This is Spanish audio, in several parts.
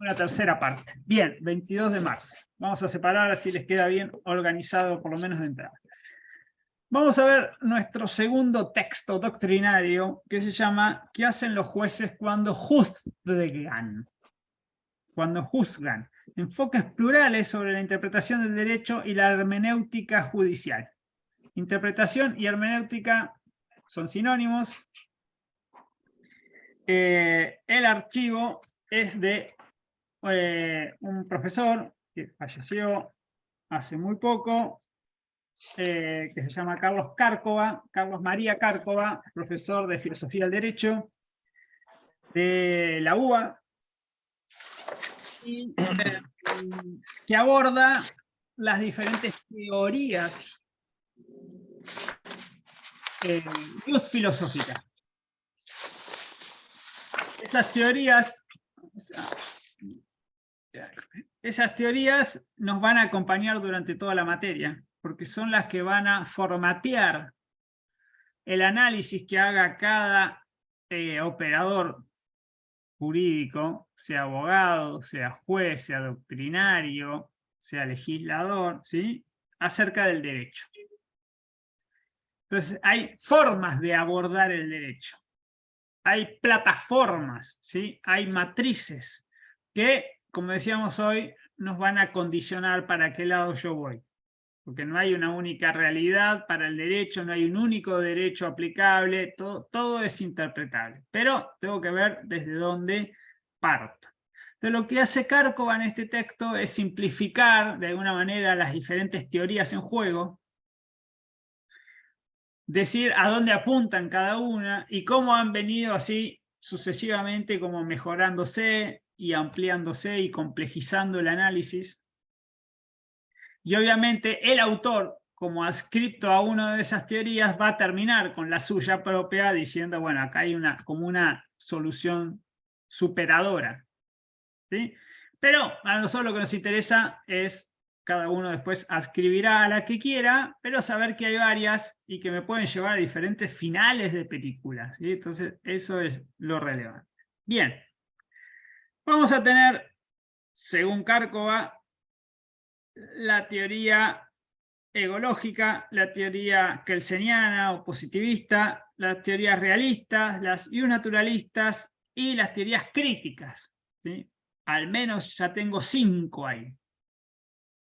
una tercera parte. Bien, 22 de marzo. Vamos a separar así les queda bien organizado, por lo menos de entrada. Vamos a ver nuestro segundo texto doctrinario, que se llama ¿Qué hacen los jueces cuando juzgan? Cuando juzgan. Enfoques plurales sobre la interpretación del derecho y la hermenéutica judicial. Interpretación y hermenéutica son sinónimos. El archivo es de un profesor que falleció hace muy poco, que se llama Carlos Cárcova, Carlos María Cárcova, profesor de Filosofía del Derecho de la UBA, y que aborda las diferentes teorías filosóficas. Esas teorías nos van a acompañar durante toda la materia, porque son las que van a formatear el análisis que haga cada operador jurídico, sea abogado, sea juez, sea doctrinario, sea legislador, ¿sí?, acerca del derecho. Entonces, hay formas de abordar el derecho. Hay plataformas, ¿sí?, hay matrices que, como decíamos hoy, nos van a condicionar para qué lado yo voy. Porque no hay una única realidad para el derecho, no hay un único derecho aplicable, todo es interpretable. Pero tengo que ver desde dónde parto. Entonces, lo que hace Cárcova en este texto es simplificar de alguna manera las diferentes teorías en juego, decir a dónde apuntan cada una y cómo han venido así sucesivamente como mejorándose y ampliándose y complejizando el análisis. Y obviamente el autor, como adscripto a una de esas teorías, va a terminar con la suya propia diciendo, bueno, acá hay como una solución superadora, ¿sí? Pero a nosotros lo que nos interesa es, cada uno después adscribirá a la que quiera, pero saber que hay varias y que me pueden llevar a diferentes finales de películas, ¿sí? Entonces eso es lo relevante. Bien, vamos a tener, según Cárcova, la teoría egológica, la teoría kelseniana o positivista, las teorías realistas, las naturalistas y las teorías críticas, ¿sí? Al menos ya tengo 5 ahí.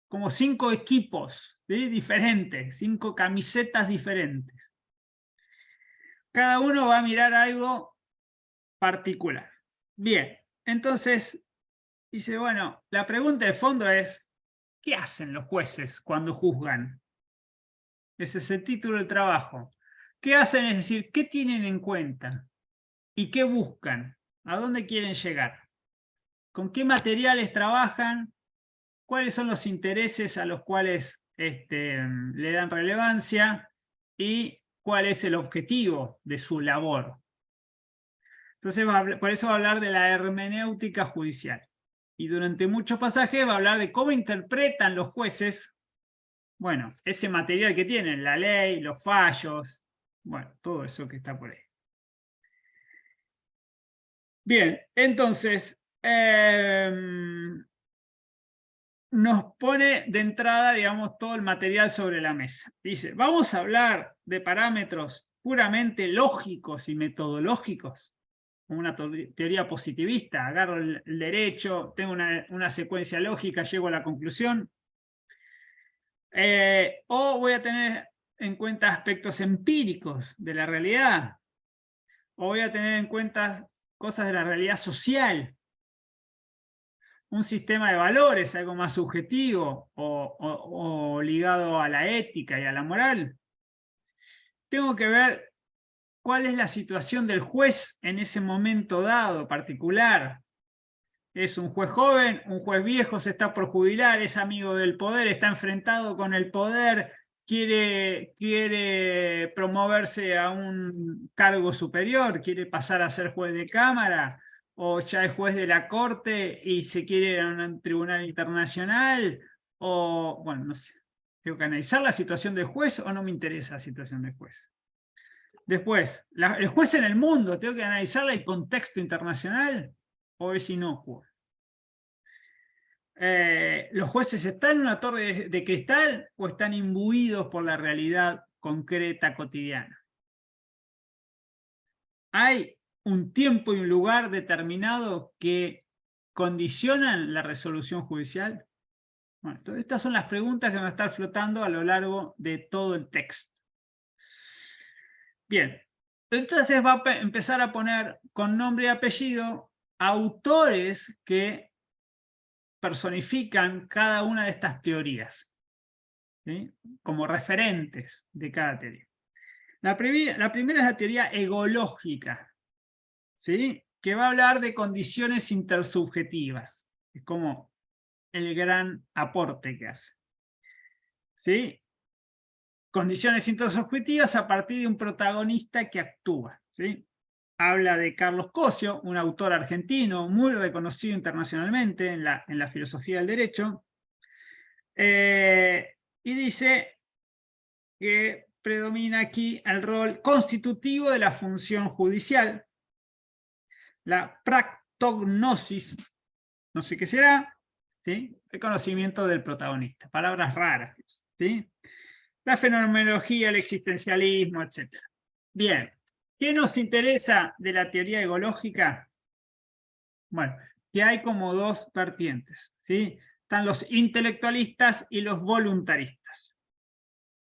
Como 5 equipos, ¿sí?, diferentes, 5 camisetas diferentes. Cada uno va a mirar algo particular. Bien, entonces dice, bueno, la pregunta de fondo es, ¿qué hacen los jueces cuando juzgan? Ese es el título del trabajo. ¿Qué hacen? Es decir, ¿qué tienen en cuenta? ¿Y qué buscan? ¿A dónde quieren llegar? ¿Con qué materiales trabajan? ¿Cuáles son los intereses a los cuales le dan relevancia? ¿Y cuál es el objetivo de su labor? Entonces, por eso va a hablar de la hermenéutica judicial. Y durante muchos pasajes va a hablar de cómo interpretan los jueces, bueno, ese material que tienen, la ley, los fallos, bueno, todo eso que está por ahí. Bien, entonces, nos pone de entrada, digamos, todo el material sobre la mesa. Dice, vamos a hablar de parámetros puramente lógicos y metodológicos, como una teoría positivista, agarro el derecho, tengo una secuencia lógica, llego a la conclusión, o voy a tener en cuenta aspectos empíricos de la realidad, o voy a tener en cuenta cosas de la realidad social, un sistema de valores, algo más subjetivo o ligado a la ética y a la moral. Tengo que ver cuál es la situación del juez en ese momento dado, particular. Es un juez joven, un juez viejo, se está por jubilar, es amigo del poder, está enfrentado con el poder, quiere promoverse a un cargo superior, quiere pasar a ser juez de cámara, o ya es juez de la corte y se quiere ir a un tribunal internacional, o bueno, no sé. ¿Tengo que analizar la situación del juez o no me interesa la situación del juez? Después, el juez en el mundo, ¿tengo que analizar el contexto internacional o es inocuo? ¿Los jueces están en una torre de cristal o están imbuidos por la realidad concreta cotidiana? ¿Hay un tiempo y un lugar determinado que condicionan la resolución judicial? Bueno, entonces estas son las preguntas que van a estar flotando a lo largo de todo el texto. Bien, entonces va a empezar a poner con nombre y apellido autores que personifican cada una de estas teorías, ¿sí? Como referentes de cada teoría. La primera es la teoría egológica, ¿sí? Que va a hablar de condiciones intersubjetivas. Es como el gran aporte que hace, ¿sí? Condiciones intersubjetivas a partir de un protagonista que actúa, ¿sí? Habla de Carlos Cosio, un autor argentino muy reconocido internacionalmente en la filosofía del derecho, y dice que predomina aquí el rol constitutivo de la función judicial, la practognosis, no sé qué será, ¿sí? El conocimiento del protagonista, palabras raras, ¿sí? La fenomenología, el existencialismo, etc. Bien, ¿qué nos interesa de la teoría egológica? Bueno, que hay como dos vertientes, ¿sí? Están los intelectualistas y los voluntaristas.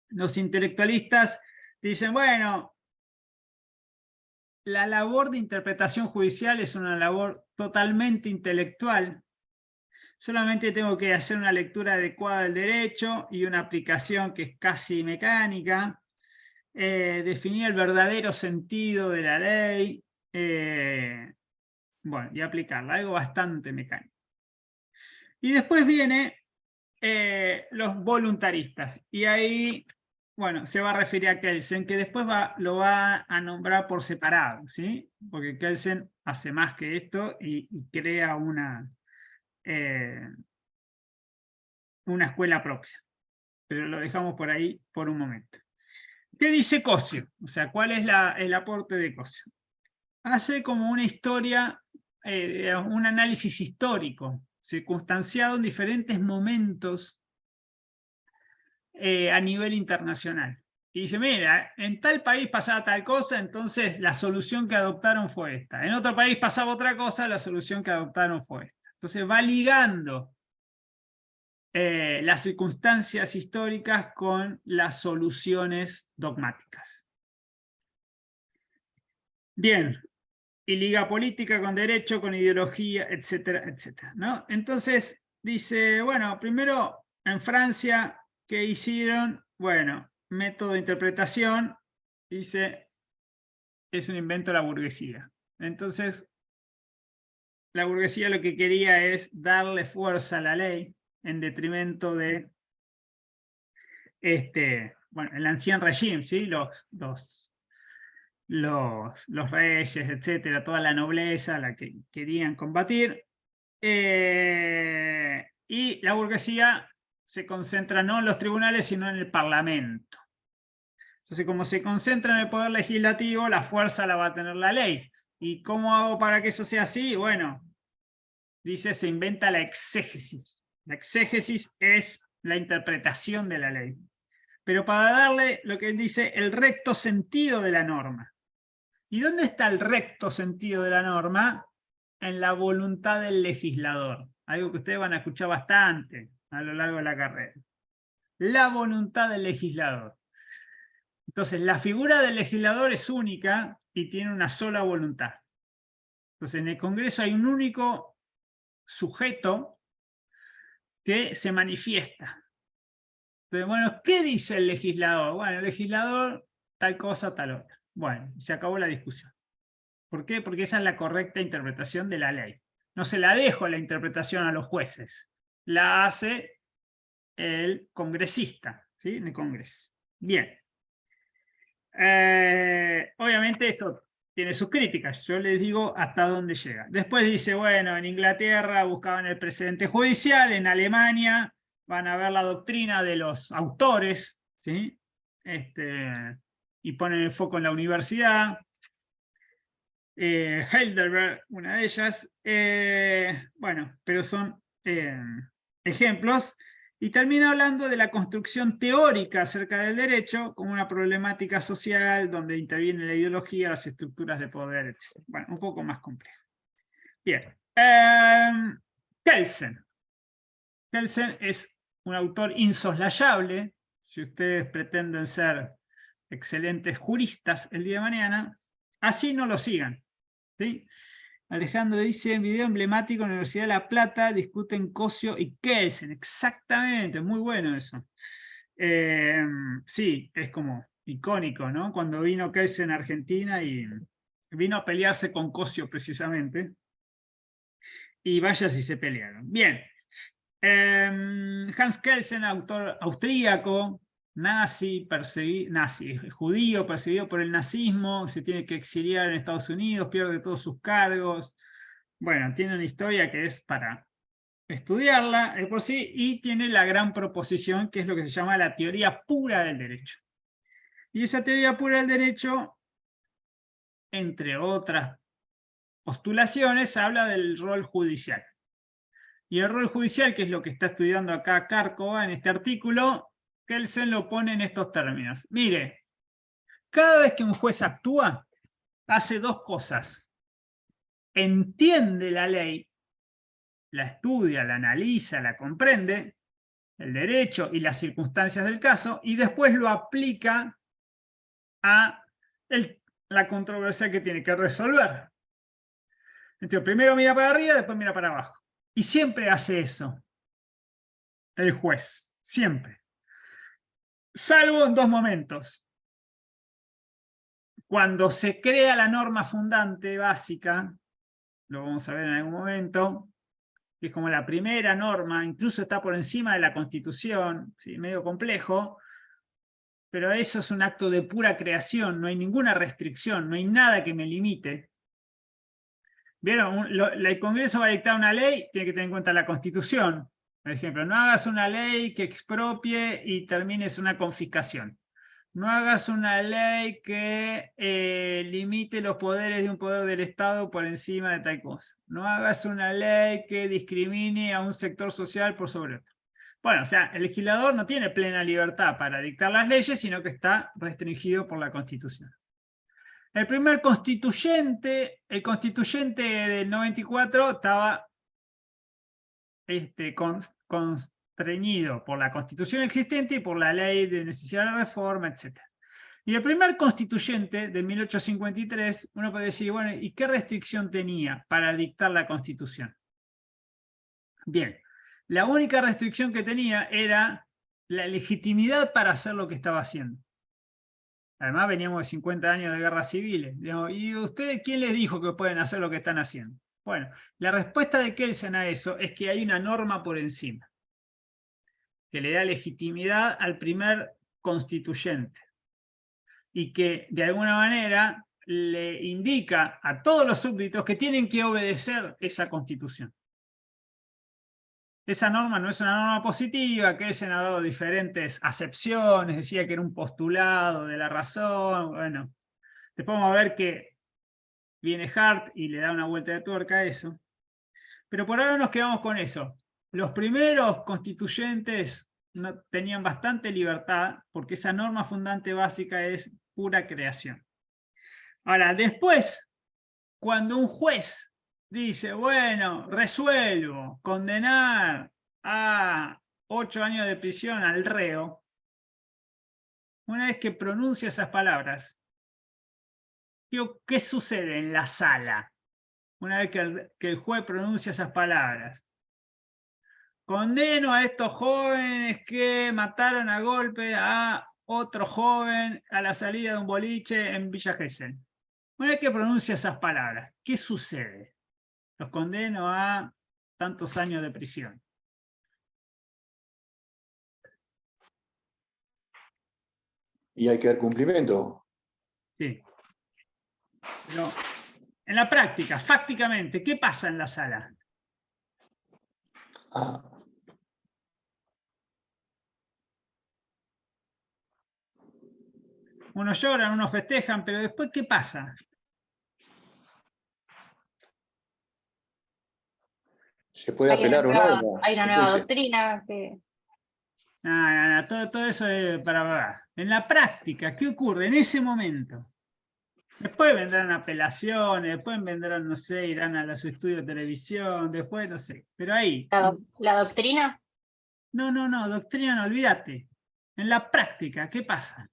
Los intelectualistas dicen, bueno, la labor de interpretación judicial es una labor totalmente intelectual. Solamente tengo que hacer una lectura adecuada del derecho y una aplicación que es casi mecánica, definir el verdadero sentido de la ley, bueno, y aplicarla, algo bastante mecánico. Y después viene los voluntaristas, y ahí, bueno, se va a referir a Kelsen, que después lo va a nombrar por separado, ¿sí? Porque Kelsen hace más que esto y crea una escuela propia. Pero lo dejamos por ahí por un momento. ¿Qué dice Cosio? O sea, ¿cuál es el aporte de Cosio? Hace como una historia, un análisis histórico, circunstanciado en diferentes momentos a nivel internacional. Y dice, mira, en tal país pasaba tal cosa, entonces la solución que adoptaron fue esta. En otro país pasaba otra cosa, la solución que adoptaron fue esta. Entonces va ligando las circunstancias históricas con las soluciones dogmáticas. Bien, y liga política con derecho, con ideología, etcétera, etcétera, ¿no? Entonces dice, bueno, primero en Francia, ¿qué hicieron? Bueno, método de interpretación, dice, es un invento de la burguesía. Entonces, la burguesía lo que quería es darle fuerza a la ley en detrimento de bueno, el ancien régimen, ¿sí? Los reyes, etcétera, toda la nobleza a la que querían combatir. Y la burguesía se concentra no en los tribunales, sino en el parlamento. Entonces, como se concentra en el poder legislativo, la fuerza la va a tener la ley. ¿Y cómo hago para que eso sea así? Bueno, dice, se inventa la exégesis. La exégesis es la interpretación de la ley, pero para darle lo que dice el recto sentido de la norma. ¿Y dónde está el recto sentido de la norma? En la voluntad del legislador, algo que ustedes van a escuchar bastante a lo largo de la carrera. La voluntad del legislador. Entonces, la figura del legislador es única y tiene una sola voluntad. Entonces, en el Congreso hay un único sujeto que se manifiesta. Entonces, bueno, ¿qué dice el legislador? Bueno, el legislador tal cosa, tal otra. Bueno, se acabó la discusión. ¿Por qué? Porque esa es la correcta interpretación de la ley. No se la dejo la interpretación a los jueces, la hace el congresista, ¿sí? En el Congreso. Bien. Obviamente esto tiene sus críticas, yo les digo hasta dónde llega. Después dice, bueno, en Inglaterra buscaban el precedente judicial, en Alemania van a ver la doctrina de los autores, ¿sí? Y ponen el foco en la universidad. Heidelberg, una de ellas, bueno, pero son ejemplos, y termina hablando de la construcción teórica acerca del derecho como una problemática social donde interviene la ideología, las estructuras de poder, etc. Bueno, un poco más complejo. Bien. Kelsen. Kelsen es un autor insoslayable. Si ustedes pretenden ser excelentes juristas el día de mañana, así no lo sigan. ¿Sí? Alejandro dice, en video emblemático, Universidad de La Plata, discuten Cosio y Kelsen. Exactamente, muy bueno eso. Sí, es como icónico, ¿no? Cuando vino Kelsen a Argentina y vino a pelearse con Cosio precisamente. Y vaya si se pelearon. Bien. Hans Kelsen, autor austríaco, judío, perseguido por el nazismo, se tiene que exiliar en Estados Unidos, pierde todos sus cargos. Bueno, tiene una historia que es para estudiarla por sí, y tiene la gran proposición que es lo que se llama la teoría pura del derecho. Y esa teoría pura del derecho, entre otras postulaciones, habla del rol judicial. Y el rol judicial, que es lo que está estudiando acá Cárcova en este artículo, Kelsen lo pone en estos términos. Mire, cada vez que un juez actúa, hace dos cosas. Entiende la ley, la estudia, la analiza, la comprende, el derecho y las circunstancias del caso, y después lo aplica a la controversia que tiene que resolver. Entonces, primero mira para arriba, después mira para abajo. Y siempre hace eso el juez, siempre. Salvo en dos momentos. Cuando se crea la norma fundante básica, lo vamos a ver en algún momento, que es como la primera norma, incluso está por encima de la Constitución, ¿sí? Medio complejo, pero eso es un acto de pura creación, no hay ninguna restricción, no hay nada que me limite. ¿Vieron? El Congreso va a dictar una ley, tiene que tener en cuenta la Constitución. Por ejemplo, no hagas una ley que expropie y termines una confiscación. No hagas una ley que limite los poderes de un poder del Estado por encima de tal cosa. No hagas una ley que discrimine a un sector social por sobre otro. Bueno, o sea, el legislador no tiene plena libertad para dictar las leyes, sino que está restringido por la Constitución. El primer constituyente, el constituyente del 94, estaba constreñido por la Constitución existente y por la ley de necesidad de reforma, etc. Y el primer constituyente de 1853, uno puede decir, bueno, ¿y qué restricción tenía para dictar la Constitución? Bien, la única restricción que tenía era la legitimidad para hacer lo que estaba haciendo. Además veníamos de 50 años de guerras civiles. ¿Y ustedes quién les dijo que pueden hacer lo que están haciendo? Bueno, la respuesta de Kelsen a eso es que hay una norma por encima, que le da legitimidad al primer constituyente y que de alguna manera le indica a todos los súbditos que tienen que obedecer esa constitución. Esa norma no es una norma positiva, que Kelsen ha dado diferentes acepciones, decía que era un postulado de la razón, bueno, después vamos a ver que viene Hart y le da una vuelta de tuerca a eso. Pero por ahora nos quedamos con eso. Los primeros constituyentes no, tenían bastante libertad porque esa norma fundante básica es pura creación. Ahora, después, cuando un juez dice, bueno, resuelvo condenar a 8 años de prisión al reo, una vez que pronuncia esas palabras, ¿qué sucede en la sala? Una vez que el juez pronuncia esas palabras. Condeno a estos jóvenes que mataron a golpe a otro joven a la salida de un boliche en Villa Gesell. Una vez que pronuncia esas palabras, ¿qué sucede? Los condeno a tantos años de prisión. Y hay que dar cumplimiento. Sí. Pero en la práctica, fácticamente, ¿qué pasa en la sala? Ah, Unos lloran, unos festejan, pero después, ¿qué pasa? ¿Se puede apelar o no? Hay una nueva doctrina que... No, todo eso es para... En la práctica, ¿qué ocurre en ese momento? Después vendrán apelaciones, después vendrán, no sé, irán a su estudio de televisión, después, no sé. Pero ahí... ¿La doctrina? No, doctrina no, olvídate. En la práctica, ¿qué pasa?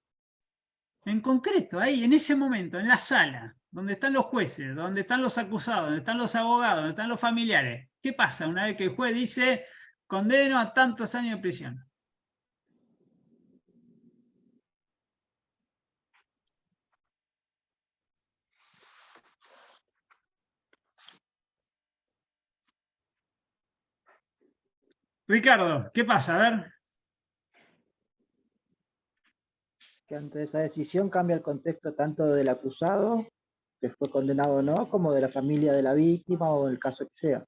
En concreto, ahí, en ese momento, en la sala, donde están los jueces, donde están los acusados, donde están los abogados, donde están los familiares, ¿qué pasa una vez que el juez dice condeno a tantos años de prisión? Ricardo, ¿qué pasa? A ver. Que ante esa decisión cambia el contexto tanto del acusado, que fue condenado o no, como de la familia de la víctima o el caso que sea.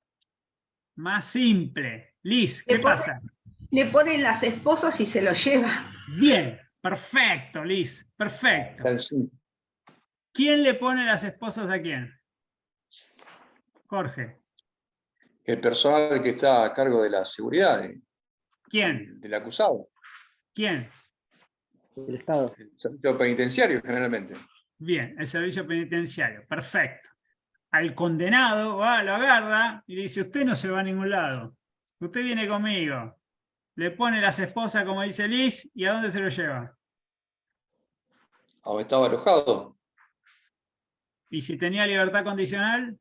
Más simple. Liz, ¿qué pasa? Le ponen las esposas y se lo lleva. Bien, perfecto, Liz, perfecto. ¿Quién le pone las esposas a quién? Jorge. El personal que está a cargo de la seguridad ¿Quién? del acusado. ¿Quién? El Estado. El servicio penitenciario, generalmente. Bien, el servicio penitenciario, perfecto. Al condenado va, lo agarra y le dice, usted no se va a ningún lado, usted viene conmigo. Le pone las esposas, como dice Liz, ¿y a dónde se lo lleva? ¿A dónde estaba alojado? ¿Y si tenía libertad condicional?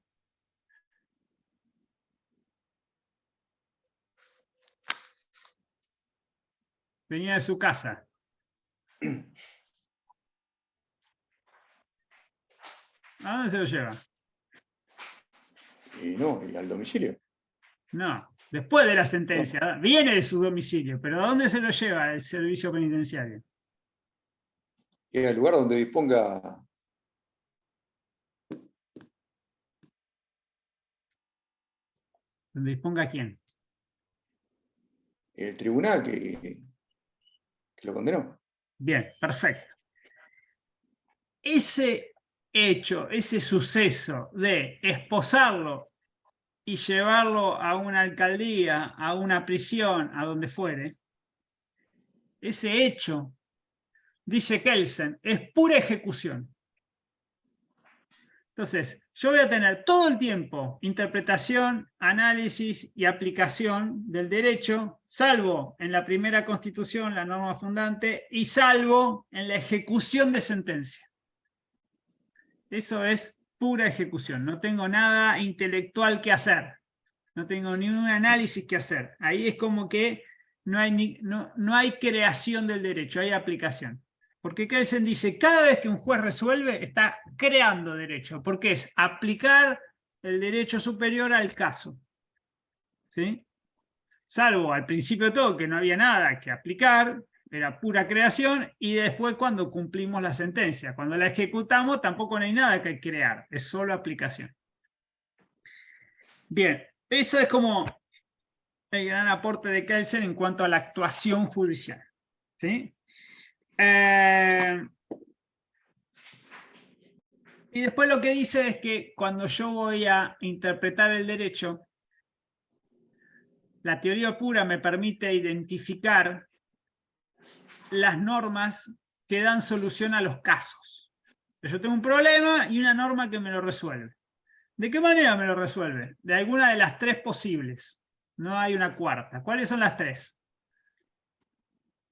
Venía de su casa. ¿A dónde se lo lleva? Y no, y al domicilio. No, después de la sentencia. Viene de su domicilio, pero ¿a dónde se lo lleva el servicio penitenciario? Y al lugar donde disponga. ¿Donde disponga quién? El tribunal que lo condenó. Bien, perfecto. Ese hecho, ese suceso de esposarlo y llevarlo a una alcaldía, a una prisión, a donde fuere, ese hecho, dice Kelsen, es pura ejecución. Entonces, yo voy a tener todo el tiempo interpretación, análisis y aplicación del derecho, salvo en la primera Constitución, la norma fundante, y salvo en la ejecución de sentencia. Eso es pura ejecución. No tengo nada intelectual que hacer. No tengo ni un análisis que hacer. Ahí es como que no hay creación del derecho, hay aplicación. Porque Kelsen dice, cada vez que un juez resuelve, está creando derecho, porque es aplicar el derecho superior al caso. ¿Sí? Salvo al principio de todo, que no había nada que aplicar, era pura creación, y después cuando cumplimos la sentencia, cuando la ejecutamos, tampoco no hay nada que crear, es solo aplicación. Bien, eso es como el gran aporte de Kelsen en cuanto a la actuación judicial. ¿Sí? Y después lo que dice es que cuando yo voy a interpretar el derecho, la teoría pura me permite identificar las normas que dan solución a los casos. Yo tengo un problema y una norma que me lo resuelve. ¿De qué manera me lo resuelve? De alguna de las tres posibles. No hay una cuarta. ¿Cuáles son las tres?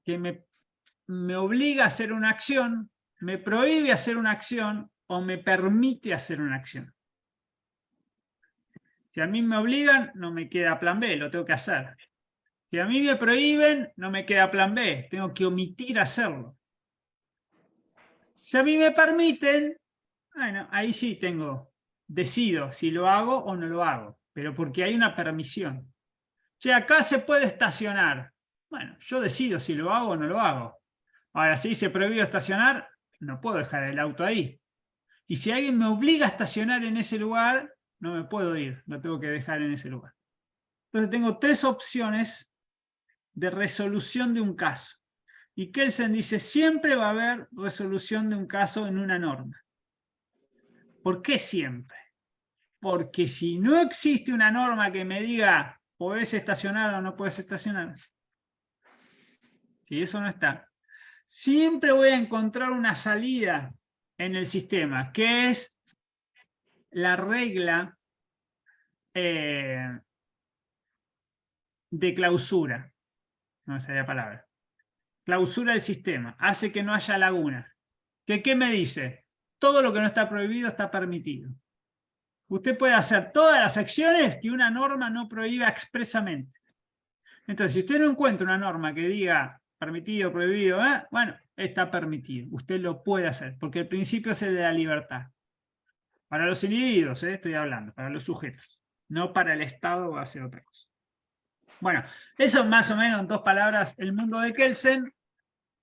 Que me obliga a hacer una acción, me prohíbe hacer una acción o me permite hacer una acción. Si a mí me obligan, no me queda plan B, lo tengo que hacer. Si a mí me prohíben, no me queda plan B, tengo que omitir hacerlo. Si a mí me permiten, bueno, ahí sí decido si lo hago o no lo hago, pero porque hay una permisión. Si acá se puede estacionar, bueno, yo decido si lo hago o no lo hago. Ahora, si dice prohibido estacionar, no puedo dejar el auto ahí. Y si alguien me obliga a estacionar en ese lugar, no me puedo ir, lo tengo que dejar en ese lugar. Entonces tengo tres opciones de resolución de un caso. Y Kelsen dice, siempre va a haber resolución de un caso en una norma. ¿Por qué siempre? porque si no existe una norma que me diga podés estacionar o no podés estacionar, si eso no está, siempre voy a encontrar una salida en el sistema, que es la regla de clausura. No me salía la palabra. Clausura del sistema, hace que no haya lagunas. ¿Qué me dice? Todo lo que no está prohibido está permitido. Usted puede hacer todas las acciones que una norma no prohíba expresamente. Entonces, si usted no encuentra una norma que diga permitido, prohibido, bueno, está permitido. Usted lo puede hacer, porque el principio es el de la libertad. Para los individuos, estoy hablando, para los sujetos. No para el Estado va a hacer otra cosa. Bueno, eso más o menos en 2 palabras, el mundo de Kelsen.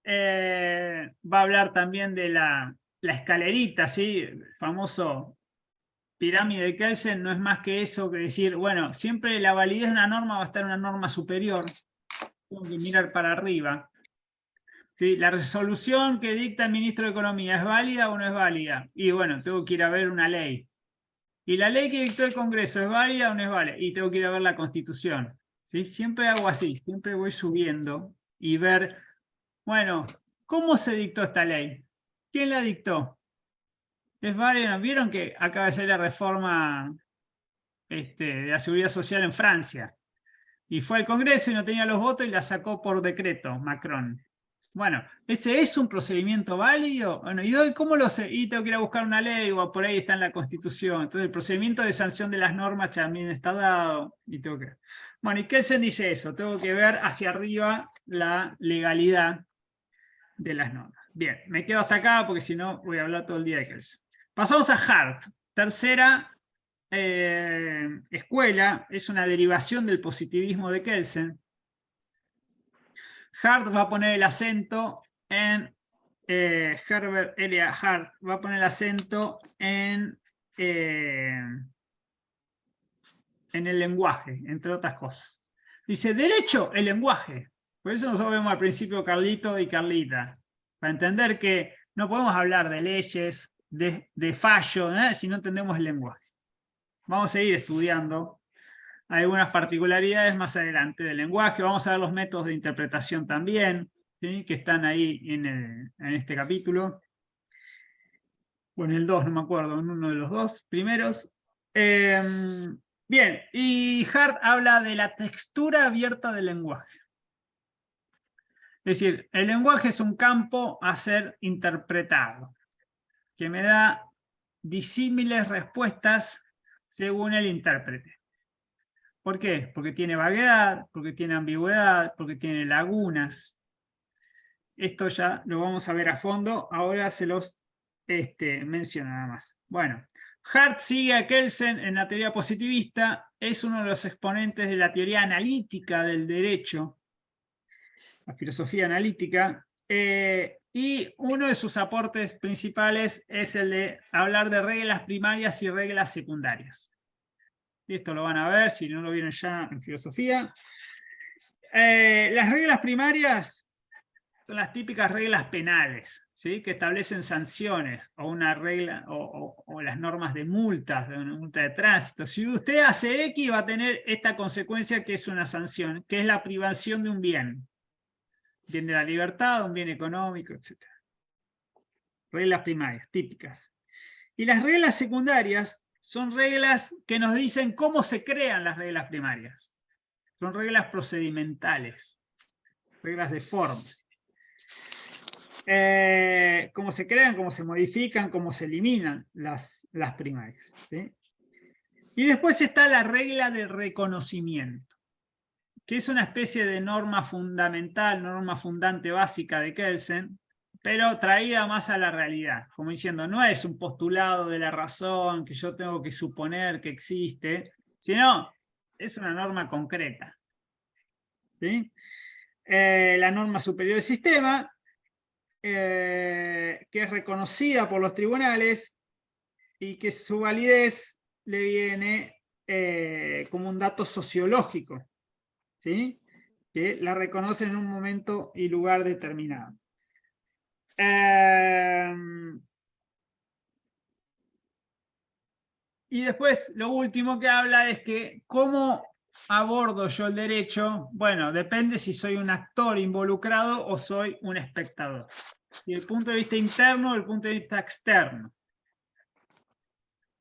Va a hablar también de la escalerita, ¿sí? El famoso pirámide de Kelsen no es más que eso, que decir, bueno, siempre la validez de una norma va a estar en una norma superior, tengo que mirar para arriba. ¿Sí? La resolución que dicta el ministro de Economía, ¿es válida o no es válida? Y bueno, tengo que ir a ver una ley. ¿Y la ley que dictó el Congreso es válida o no es válida? Y tengo que ir a ver la Constitución. ¿Sí? Siempre hago así, siempre voy subiendo y ver, bueno, ¿cómo se dictó esta ley? ¿Quién la dictó? ¿Es válida? ¿Vieron que acaba de ser la reforma de la seguridad social en Francia? Y fue al Congreso y no tenía los votos y la sacó por decreto Macron. Bueno, ¿ese es un procedimiento válido? Bueno, ¿y cómo lo sé? Y tengo que ir a buscar una ley o por ahí está en la Constitución. Entonces el procedimiento de sanción de las normas también está dado. Y tengo que... Bueno, y Kelsen dice eso, tengo que ver hacia arriba la legalidad de las normas. Bien, me quedo hasta acá porque si no voy a hablar todo el día de Kelsen. Pasamos a Hart, tercera escuela, es una derivación del positivismo de Kelsen. Hart va a poner el acento en Herbert Elia Hart va a poner el acento en el lenguaje, entre otras cosas. Dice, derecho, el lenguaje. Por eso nosotros vemos al principio Carlito y Carlita, para entender que no podemos hablar de leyes, de fallo, si no entendemos el lenguaje. Vamos a seguir estudiando algunas particularidades más adelante del lenguaje. Vamos a ver los métodos de interpretación también, ¿sí? Que están ahí en este capítulo. O en el 2, no me acuerdo, en uno de los 2 primeros. Bien, y Hart habla de la textura abierta del lenguaje. Es decir, el lenguaje es un campo a ser interpretado, que me da disímiles respuestas según el intérprete. ¿Por qué? Porque tiene vaguedad, porque tiene ambigüedad, porque tiene lagunas. Esto ya lo vamos a ver a fondo, ahora se los menciono nada más. Bueno, Hart sigue a Kelsen en la teoría positivista, es uno de los exponentes de la teoría analítica del derecho, la filosofía analítica, y uno de sus aportes principales es el de hablar de reglas primarias y reglas secundarias. Esto lo van a ver, si no lo vieron ya en filosofía. Las reglas primarias son las típicas reglas penales, ¿sí? Que establecen sanciones o una regla o las normas de multas, de una multa de tránsito. Si usted hace X va a tener esta consecuencia que es una sanción, que es la privación de un bien. Bien de la libertad, un bien económico, etc. Reglas primarias, típicas. Y las reglas secundarias son reglas que nos dicen cómo se crean las reglas primarias. Son reglas procedimentales, reglas de forma. Cómo se crean, cómo se modifican, cómo se eliminan las primarias, ¿sí? Y después está la regla de reconocimiento, que es una especie de norma fundamental, norma fundante básica de Kelsen, pero traída más a la realidad, como diciendo, no es un postulado de la razón que yo tengo que suponer que existe, sino es una norma concreta, ¿sí? La norma superior del sistema, que es reconocida por los tribunales y que su validez le viene como un dato sociológico, ¿sí? Que la reconocen en un momento y lugar determinado. Y después lo último que habla es que cómo abordo yo el derecho. Bueno, depende si soy un actor involucrado o soy un espectador. Y el punto de vista interno o el punto de vista externo.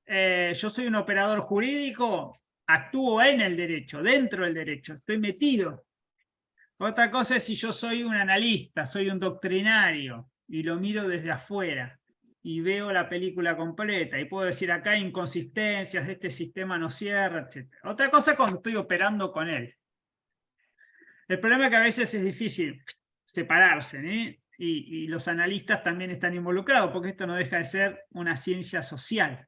Yo soy un operador jurídico, actúo en el derecho, dentro del derecho, estoy metido. Otra cosa es si yo soy un analista, soy un doctrinario y lo miro desde afuera y veo la película completa y puedo decir acá hay inconsistencias, este sistema no cierra, etc. Otra cosa es cuando estoy operando con él. El problema es que a veces es difícil separarse, ¿eh? Y los analistas también están involucrados porque esto no deja de ser una ciencia social.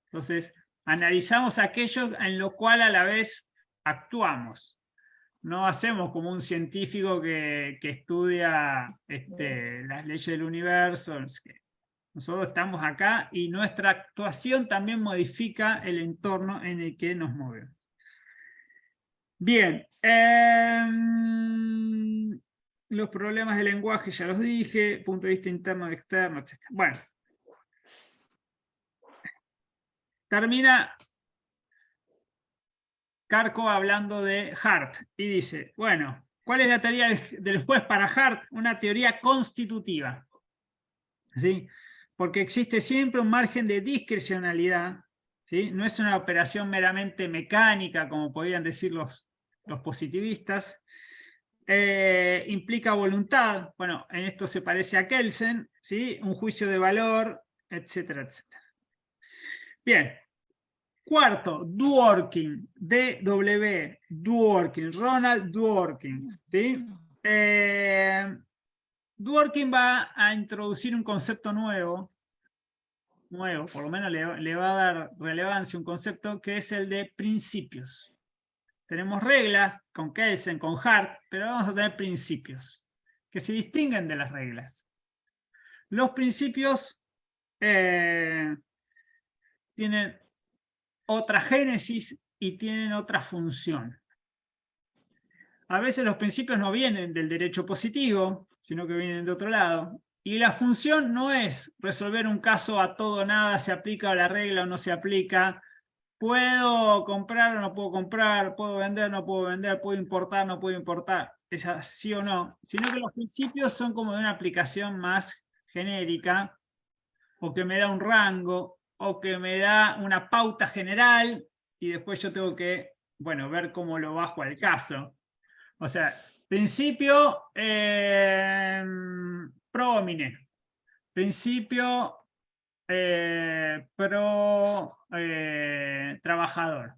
Entonces, analizamos aquello en lo cual a la vez actuamos. No hacemos como un científico que estudia las leyes del universo. Nosotros estamos acá y nuestra actuación también modifica el entorno en el que nos movemos. Bien. Los problemas de lenguaje ya los dije, punto de vista interno y externo, etc. Bueno. Termina Carco hablando de Hart y dice, bueno, ¿cuál es la teoría del juez para Hart? Una teoría constitutiva. ¿Sí? Porque existe siempre un margen de discrecionalidad, ¿sí? No es una operación meramente mecánica, como podrían decir los positivistas. Implica voluntad, bueno, en esto se parece a Kelsen, ¿sí? Un juicio de valor, etcétera, etcétera. Bien. Cuarto, Dworkin, D-W, Dworkin, Ronald Dworkin, ¿sí? Dworkin va a introducir un concepto nuevo, por lo menos le va a dar relevancia, un concepto que es el de principios. Tenemos reglas con Kelsen, con Hart, pero vamos a tener principios que se distinguen de las reglas. Los principios tienen otra génesis y tienen otra función. A veces los principios no vienen del derecho positivo, sino que vienen de otro lado. Y la función no es resolver un caso a todo o nada, se aplica la regla o no se aplica, puedo comprar o no puedo comprar, puedo vender o no puedo vender, puedo importar o no puedo importar, es así o no, sino que los principios son como de una aplicación más genérica, o que me da un rango, o que me da una pauta general, y después yo tengo que, bueno, ver cómo lo bajo al caso. O sea, principio pro homine, principio pro trabajador.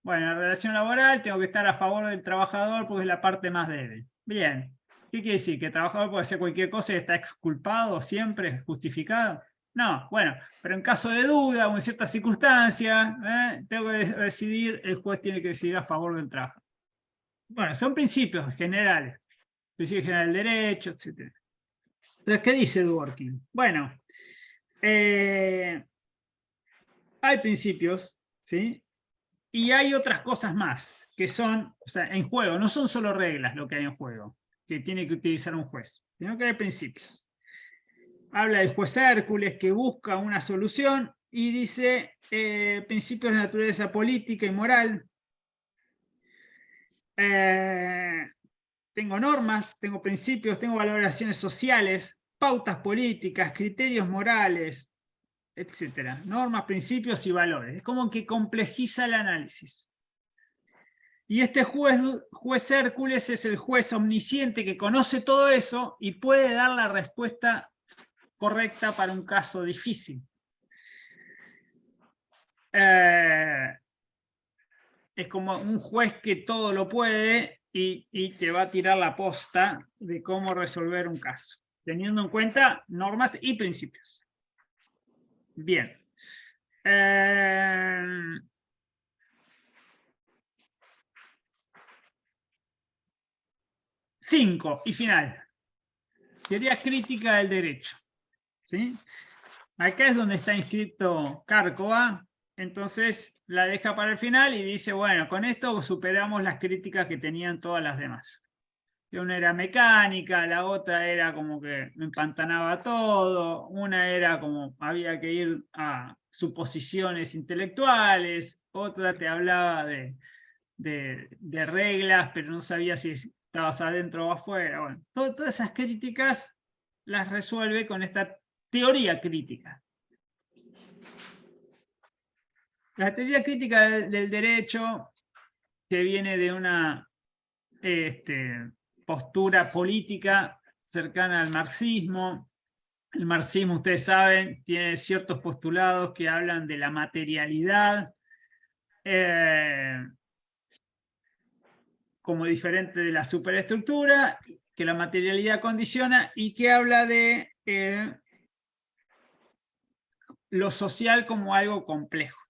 Bueno, en relación laboral tengo que estar a favor del trabajador porque es la parte más débil. Bien, ¿qué quiere decir? ¿Que el trabajador puede hacer cualquier cosa y está exculpado siempre, justificado? No, bueno, pero en caso de duda o en ciertas circunstancias, tengo que decidir, el juez tiene que decidir a favor del trabajo. Bueno, son principios generales. Principios generales del derecho, etc. Entonces, ¿qué dice Dworkin? Bueno, hay principios, ¿sí? Y hay otras cosas más que son, o sea, en juego. No son solo reglas lo que hay en juego, que tiene que utilizar un juez, sino que hay principios. Habla del juez Hércules que busca una solución y dice principios de naturaleza política y moral. Tengo normas, tengo principios, tengo valoraciones sociales, pautas políticas, criterios morales, etcétera. Normas, principios y valores. Es como que complejiza el análisis. Y este juez Hércules es el juez omnisciente que conoce todo eso y puede dar la respuesta correcta para un caso difícil. Es como un juez que todo lo puede y te va a tirar la posta de cómo resolver un caso, teniendo en cuenta normas y principios. Bien. 5 y final. Teoría crítica del derecho. ¿Sí? Acá es donde está inscrito Cárcova, entonces la deja para el final y dice, bueno, con esto superamos las críticas que tenían todas las demás. Una era mecánica, la otra era como que me empantanaba todo, una era como había que ir a suposiciones intelectuales, otra te hablaba de reglas, pero no sabía si estabas adentro o afuera. Bueno, todas esas críticas las resuelve con esta teoría crítica. La teoría crítica del derecho, que viene de una postura política cercana al marxismo. El marxismo, ustedes saben, tiene ciertos postulados que hablan de la materialidad como diferente de la superestructura, que la materialidad condiciona y que habla de lo social como algo complejo.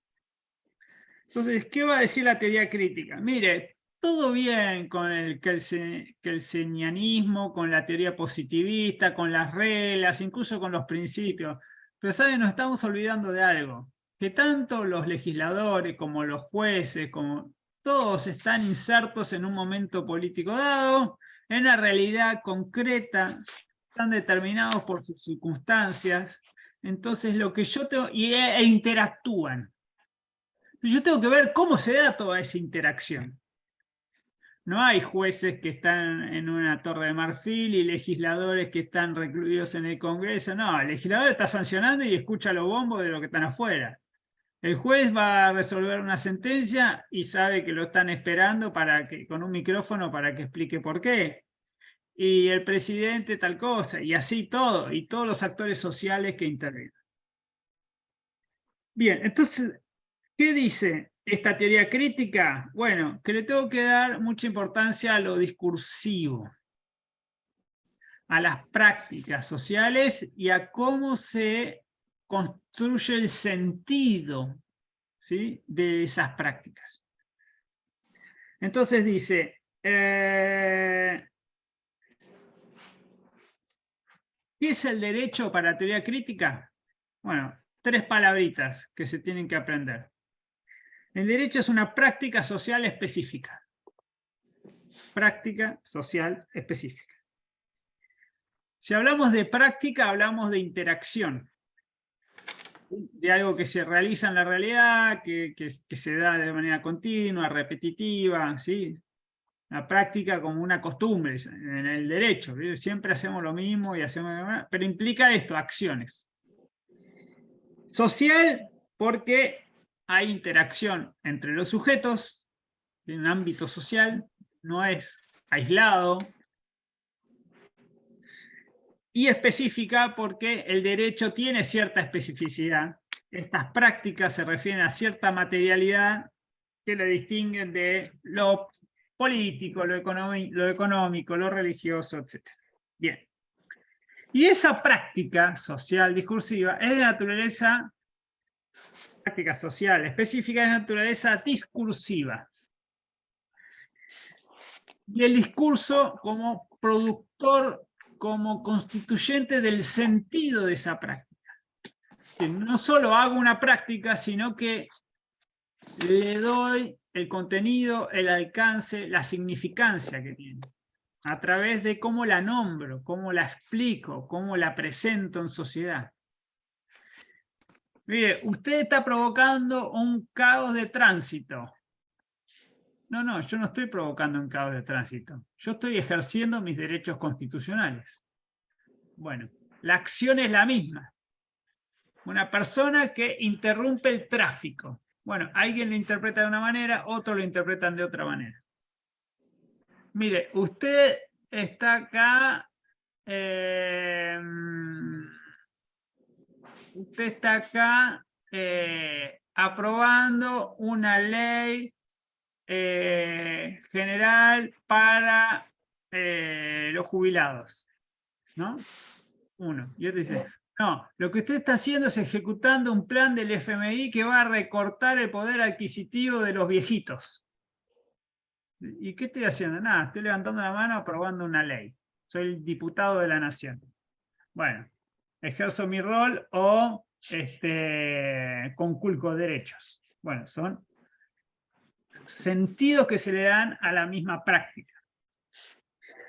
Entonces, ¿qué va a decir la teoría crítica? Mire, todo bien con el kelsenianismo, con la teoría positivista, con las reglas, incluso con los principios. Pero, ¿saben? Nos estamos olvidando de algo. Que tanto los legisladores como los jueces, como todos están insertos en un momento político dado, en una realidad concreta, están determinados por sus circunstancias. Entonces, lo que yo tengo... e interactúan. Yo tengo que ver cómo se da toda esa interacción. No hay jueces que están en una torre de marfil y legisladores que están recluidos en el Congreso. No, el legislador está sancionando y escucha los bombos de los que están afuera. El juez va a resolver una sentencia y sabe que lo están esperando con un micrófono para que explique por qué. Y el presidente tal cosa, y así todo, y todos los actores sociales que intervienen. Bien, entonces... ¿qué dice esta teoría crítica? Bueno, que le tengo que dar mucha importancia a lo discursivo, a las prácticas sociales y a cómo se construye el sentido, ¿sí?, de esas prácticas. Entonces dice, ¿qué es el derecho para teoría crítica? Bueno, 3 palabritas que se tienen que aprender. El derecho es una práctica social específica. Práctica social específica. Si hablamos de práctica, hablamos de interacción. De algo que se realiza en la realidad, que se da de manera continua, repetitiva, ¿sí? La práctica como una costumbre en el derecho. Siempre hacemos lo mismo y hacemos... Pero implica esto, acciones. Social, porque... hay interacción entre los sujetos en un ámbito social, no es aislado. Y específica porque el derecho tiene cierta especificidad. Estas prácticas se refieren a cierta materialidad que lo distinguen de lo político, lo económico, lo religioso, etc. Bien. Y esa práctica social discursiva es de naturaleza... práctica social específica de naturaleza discursiva. Y el discurso como productor, como constituyente del sentido de esa práctica. Que no solo hago una práctica, sino que le doy el contenido, el alcance, la significancia que tiene. A través de cómo la nombro, cómo la explico, cómo la presento en sociedad. Mire, usted está provocando un caos de tránsito. No, yo no estoy provocando un caos de tránsito. Yo estoy ejerciendo mis derechos constitucionales. Bueno, la acción es la misma. Una persona que interrumpe el tráfico. Bueno, alguien lo interpreta de una manera, otros lo interpretan de otra manera. Mire, usted está acá... usted está acá aprobando una ley general para los jubilados, ¿no? Uno. Y otro dice, no, lo que usted está haciendo es ejecutando un plan del FMI que va a recortar el poder adquisitivo de los viejitos. ¿Y qué estoy haciendo? Nada, estoy levantando la mano aprobando una ley. Soy el diputado de la nación. Bueno, ejerzo mi rol o conculco derechos. Bueno, son sentidos que se le dan a la misma práctica.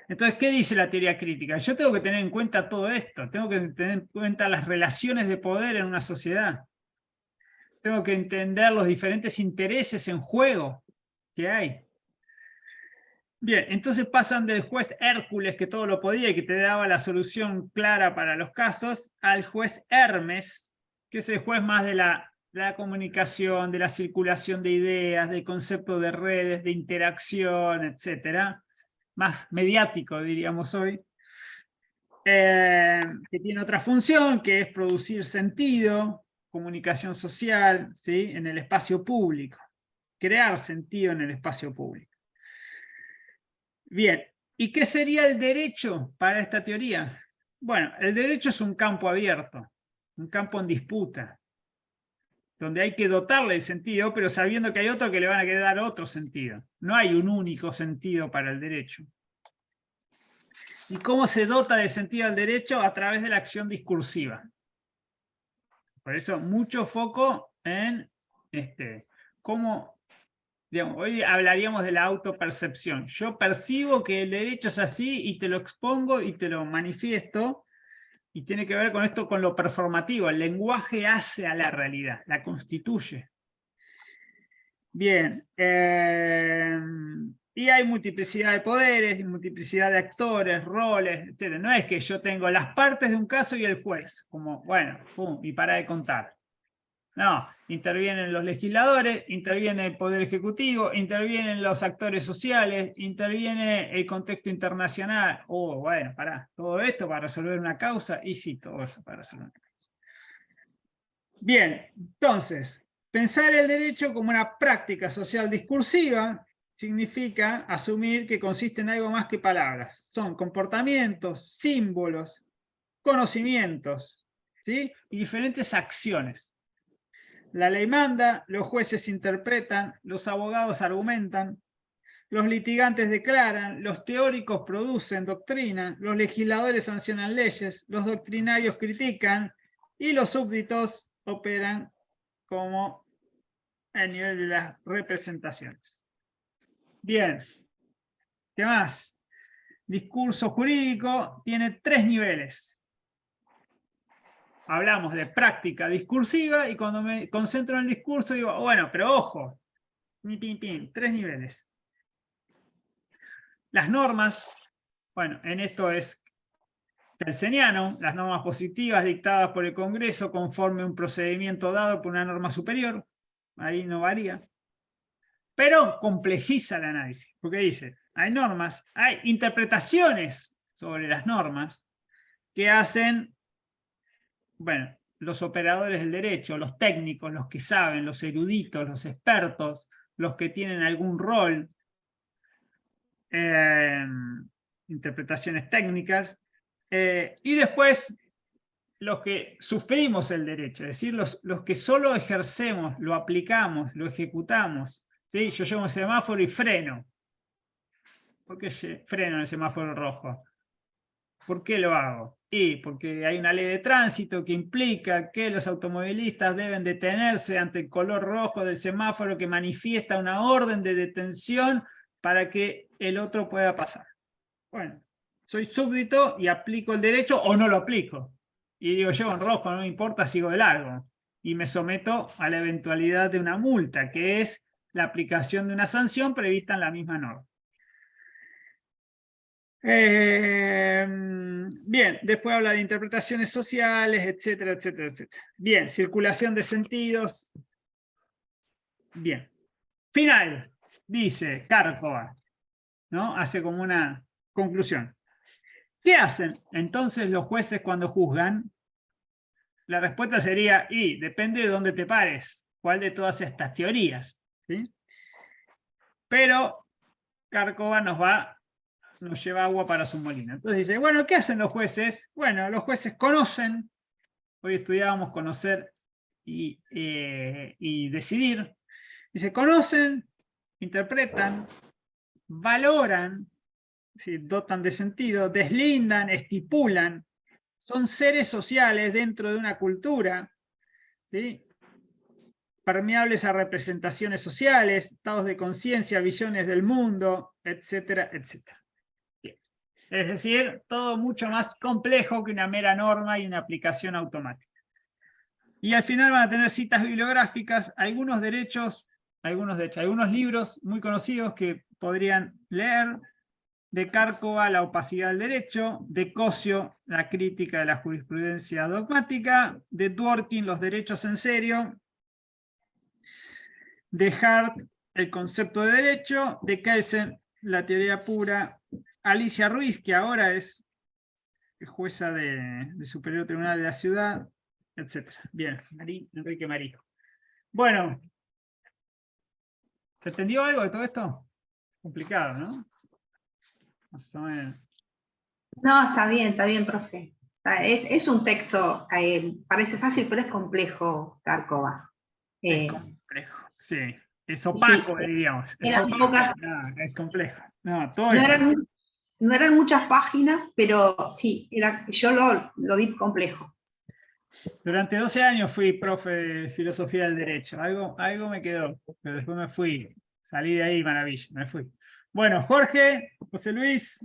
Entonces, ¿qué dice la teoría crítica? Yo tengo que tener en cuenta todo esto, tengo que tener en cuenta las relaciones de poder en una sociedad. tengo que entender los diferentes intereses en juego que hay. Bien, entonces pasan del juez Hércules, que todo lo podía y que te daba la solución clara para los casos, al juez Hermes, que es el juez más de la comunicación, de la circulación de ideas, del concepto de redes, de interacción, etc. Más mediático, diríamos hoy. Que tiene otra función, que es producir sentido, comunicación social, ¿sí? En el espacio público. Crear sentido en el espacio público. Bien, ¿y qué sería el derecho para esta teoría? Bueno, el derecho es un campo abierto, un campo en disputa, donde hay que dotarle el sentido, pero sabiendo que hay otro que le van a querer dar otro sentido. No hay un único sentido para el derecho. ¿Y cómo se dota de sentido al derecho? A través de la acción discursiva. Por eso, mucho foco en cómo... Digamos, hoy hablaríamos de la autopercepción. Yo percibo que el derecho es así y te lo expongo y te lo manifiesto, y tiene que ver con esto, con lo performativo. El lenguaje hace a la realidad, la constituye. Bien, y hay multiplicidad de poderes, multiplicidad de actores, roles, etc. No es que yo tengo las partes de un caso y el juez, como, bueno, pum, y para de contar. No, intervienen los legisladores, interviene el Poder Ejecutivo, intervienen los actores sociales, interviene el contexto internacional. Oh, bueno, pará, todo esto para resolver una causa, y sí, todo eso para resolver una causa. Bien, entonces, pensar el derecho como una práctica social discursiva significa asumir que consiste en algo más que palabras. Son comportamientos, símbolos, conocimientos, ¿sí? Y diferentes acciones. La ley manda, los jueces interpretan, los abogados argumentan, los litigantes declaran, los teóricos producen doctrina, los legisladores sancionan leyes, los doctrinarios critican y los súbditos operan como a nivel de las representaciones. Bien, ¿qué más? Discurso jurídico tiene 3 niveles. Hablamos de práctica discursiva y cuando me concentro en el discurso digo, bueno, pero ojo, 3 niveles. Las normas, bueno, en esto es kelseniano, las normas positivas dictadas por el Congreso conforme un procedimiento dado por una norma superior, ahí no varía, pero complejiza el análisis, porque dice, hay normas, hay interpretaciones sobre las normas que hacen, bueno, los operadores del derecho, los técnicos, los que saben, los eruditos, los expertos, los que tienen algún rol, interpretaciones técnicas, y después los que sufrimos el derecho, es decir, los que solo ejercemos, lo aplicamos, lo ejecutamos. ¿Sí? Yo llevo un semáforo y freno. ¿Por qué freno en el semáforo rojo? ¿Por qué lo hago? Y porque hay una ley de tránsito que implica que los automovilistas deben detenerse ante el color rojo del semáforo que manifiesta una orden de detención para que el otro pueda pasar. Bueno, soy súbdito y aplico el derecho o no lo aplico. Y digo, llevo en rojo, no me importa, sigo de largo. Y me someto a la eventualidad de una multa, que es la aplicación de una sanción prevista en la misma norma. Bien, después habla de interpretaciones sociales, etcétera, etcétera, etcétera. Bien, circulación de sentidos. Bien. Final, dice Cárcova, ¿no? Hace como una conclusión. ¿Qué hacen entonces los jueces cuando juzgan? La respuesta sería, y depende de dónde te pares, cuál de todas estas teorías, ¿sí? Pero Cárcova nos lleva agua para su molino. Entonces dice, bueno, ¿qué hacen los jueces? Bueno, los jueces conocen, hoy estudiábamos conocer y decidir. Dice, conocen, interpretan, valoran, ¿sí? Dotan de sentido, deslindan, estipulan, son seres sociales dentro de una cultura, ¿sí? Permeables a representaciones sociales, estados de conciencia, visiones del mundo, etcétera, etcétera. Bien. Es decir, todo mucho más complejo que una mera norma y una aplicación automática. Y al final van a tener citas bibliográficas, algunos libros muy conocidos que podrían leer: de Cárcova, La opacidad del derecho; de Cossio, La crítica de la jurisprudencia dogmática; de Dworkin, Los derechos en serio; de Hart, El concepto de derecho; de Kelsen, La teoría pura; Alicia Ruiz, que ahora es jueza de Superior Tribunal de la Ciudad, etc. Bien, Enrique Marí. Bueno, ¿se entendió algo de todo esto? Complicado, ¿no? Más o menos. No, está bien, profe. Es un texto, parece fácil, pero es complejo, Cárcova. Es complejo, sí. Es opaco, Sí, diríamos. Es eran opaco. pocas, No, es complejo. No, todo no es eran, no eran muchas páginas, pero sí, yo lo vi complejo. Durante 12 años fui profe de filosofía del derecho. Algo me quedó, pero después me fui. Salí de ahí, maravilla, me fui. Bueno, Jorge, José Luis,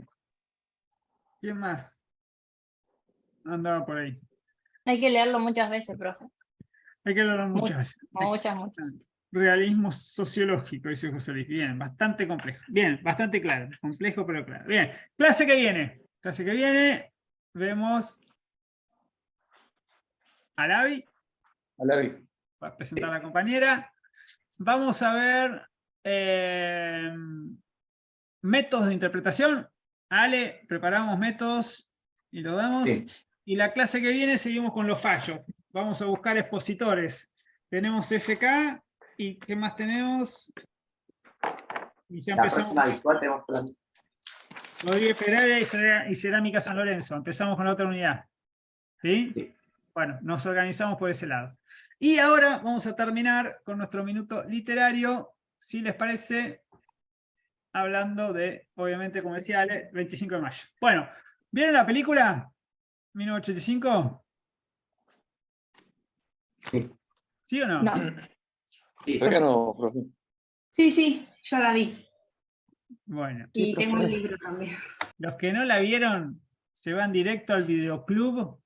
¿quién más andaba por ahí? Hay que leerlo muchas veces, profe. Hay que hablar muchas Muchas, veces. muchas. Realismo sociológico, dice José Luis. Bien, bastante complejo. Bien, bastante claro. Complejo, pero claro. Bien, clase que viene. Clase que viene, vemos a Lavi. Alavi. Va a presentar a la compañera. Vamos a ver métodos de interpretación. Ale, preparamos métodos y lo damos. Sí. Y la clase que viene seguimos con los fallos. Vamos a buscar expositores. Tenemos FK y ¿qué más tenemos? Y ya La empezamos. próxima virtual tenemos que Rodríguez Pereira y Cerámica San Lorenzo. Empezamos con la otra unidad. ¿Sí? Sí. Bueno, nos organizamos por ese lado. Y ahora vamos a terminar con nuestro minuto literario, si les parece, hablando de, obviamente, como decía Ale, 25 de mayo. Bueno, ¿vieron la película? 1985. Sí. ¿Sí o no? No. Sí. Todavía no, profe. Sí, yo la vi. Bueno, Y Sí, tengo el profe. libro también. los que no la vieron se van directo al videoclub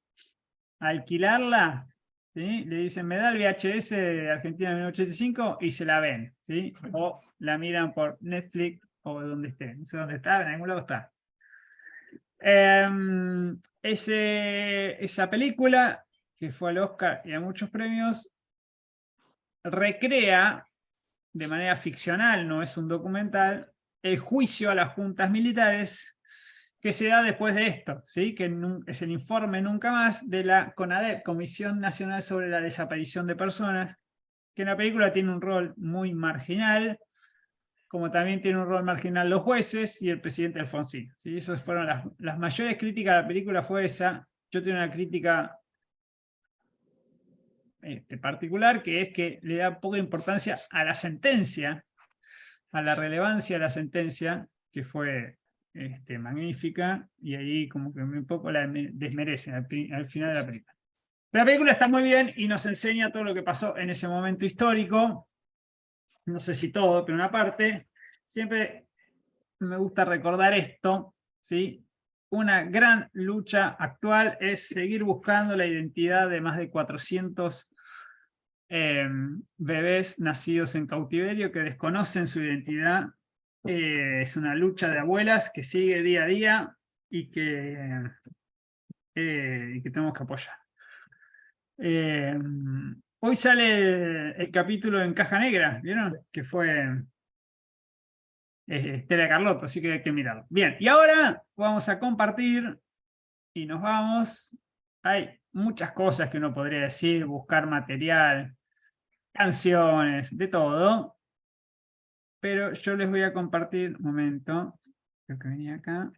a alquilarla, ¿sí? Le dicen, me da el VHS de Argentina 1985 y se la ven, ¿sí? O la miran por Netflix o donde esté. No sé dónde está, en algún lado está. Esa película, que fue al Oscar y a muchos premios, recrea de manera ficcional, no es un documental, el juicio a las juntas militares que se da después de esto, ¿sí? Que es el informe Nunca Más de la CONADEP, Comisión Nacional sobre la Desaparición de Personas, que en la película tiene un rol muy marginal, como también tiene un rol marginal los jueces y el presidente Alfonsín, ¿sí? Esas fueron las mayores críticas a la película, fue esa. Yo tengo una crítica particular, que es que le da poca importancia a la sentencia, a la relevancia de la sentencia, que fue magnífica, y ahí como que un poco la desmerece al final de la película. La película está muy bien y nos enseña todo lo que pasó en ese momento histórico, no sé si todo, pero una parte. Siempre me gusta recordar esto, ¿sí? Una gran lucha actual es seguir buscando la identidad de más de 400 bebés nacidos en cautiverio que desconocen su identidad. Es una lucha de abuelas que sigue día a día y que tenemos que apoyar. Hoy sale el capítulo en Caja Negra, ¿vieron? Que fue Estela Carlotto, así que hay que mirarlo. Bien, y ahora vamos a compartir y nos vamos. Hay muchas cosas que uno podría decir, buscar material, canciones, de todo. Pero yo les voy a compartir, un momento, creo que venía acá.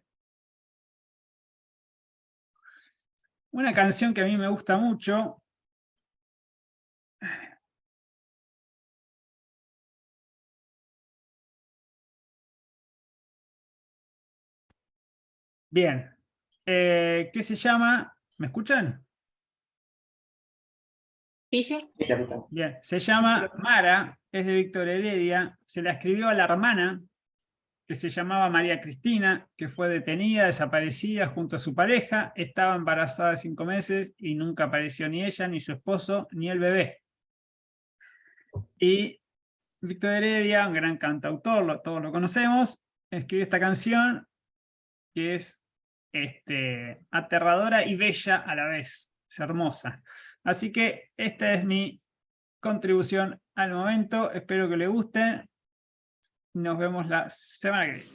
Una canción que a mí me gusta mucho. Bien. ¿Qué se llama? ¿Me escuchan? ¿Sí? Sí, la escuchamos. Bien. Se llama Mara, es de Víctor Heredia. Se la escribió a la hermana que se llamaba María Cristina, que fue detenida, desaparecida junto a su pareja, estaba embarazada de 5 meses y nunca apareció ni ella, ni su esposo, ni el bebé. Y Víctor Heredia, un gran cantautor, todos lo conocemos, escribió esta canción que es aterradora y bella a la vez, es hermosa. Así que esta es mi contribución al momento, espero que le guste. Nos vemos la semana que viene.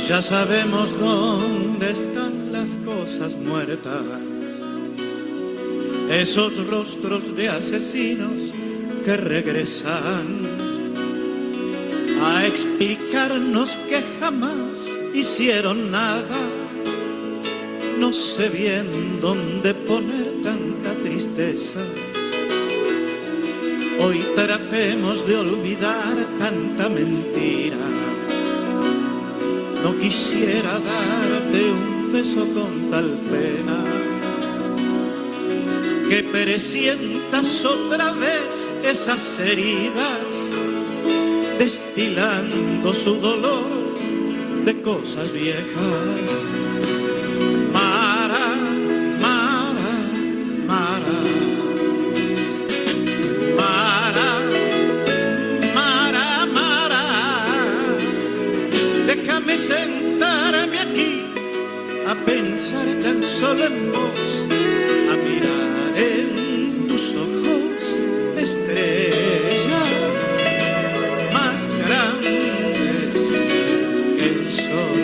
Ya sabemos dónde están las cosas muertas, esos rostros de asesinos que regresan a explicarnos que jamás hicieron nada. No sé bien dónde poner tanta tristeza. Hoy tratemos de olvidar tanta mentira. No quisiera darte un beso con tal pena, que presientas otra vez esas heridas, destilando su dolor de cosas viejas. Mara, Mara, Mara, Mara, Mara, Mara, déjame sentarme aquí a pensar tan solo en vos, a mirar en tus ojos estrellas más grandes que el sol.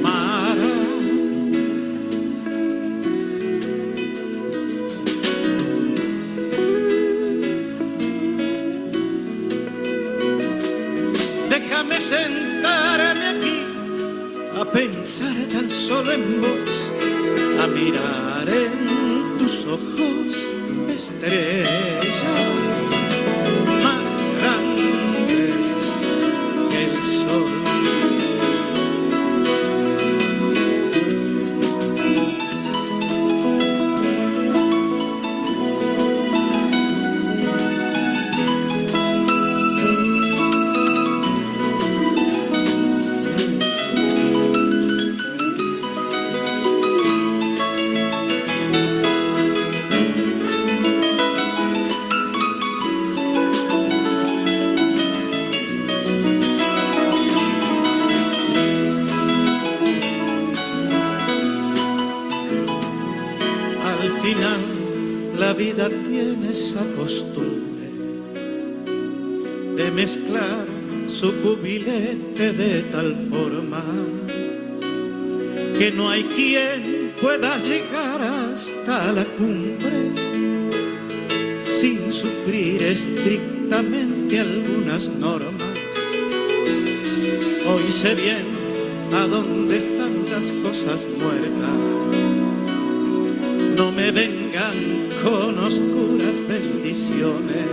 Mara, déjame sentarme aquí a pensar tan solo en vos, a mirar en tus ojos estrellas más grandes que el sol. Al final la vida tiene esa costumbre de mezclar su cubilete de tal forma que no hay quien pueda llegar hasta la cumbre sin sufrir estrictamente algunas normas. Hoy sé bien a dónde están las cosas muertas. No me vengan con oscuras bendiciones.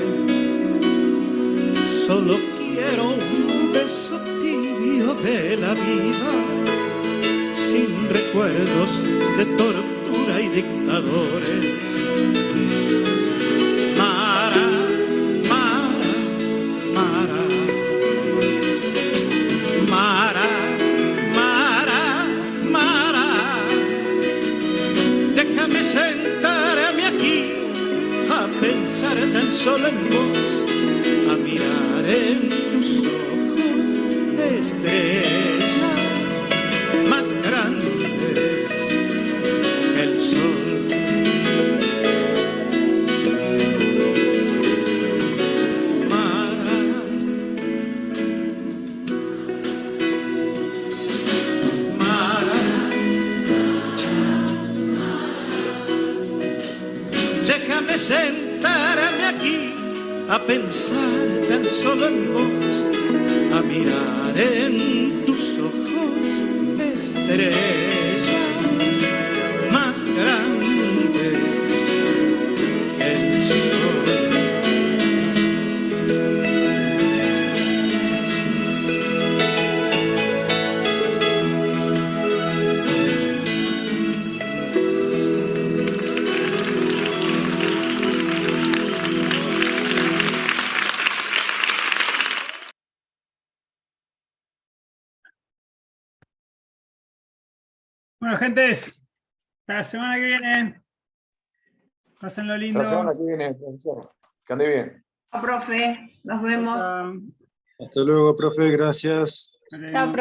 Solo quiero un beso tibio de la vida, sin recuerdos de tortura y dictadores. Mara, Mara, Mara, Mara, Mara, Mara, déjame sentarme aquí a pensar tan solo en vos, a mirar en tus ojos estrellas más grandes que el sol. Mara, Mara, déjame sentarme aquí a pensar tan solo en vos, a mirar en tus ojos estrellas más grandes que el sol. Bueno, gentes, hasta la semana que viene. Pásenlo lindo. La semana que viene, profesor. Que ande bien. Profe, nos vemos. Chao. Hasta luego, profe, gracias. Chao. Chao, profe.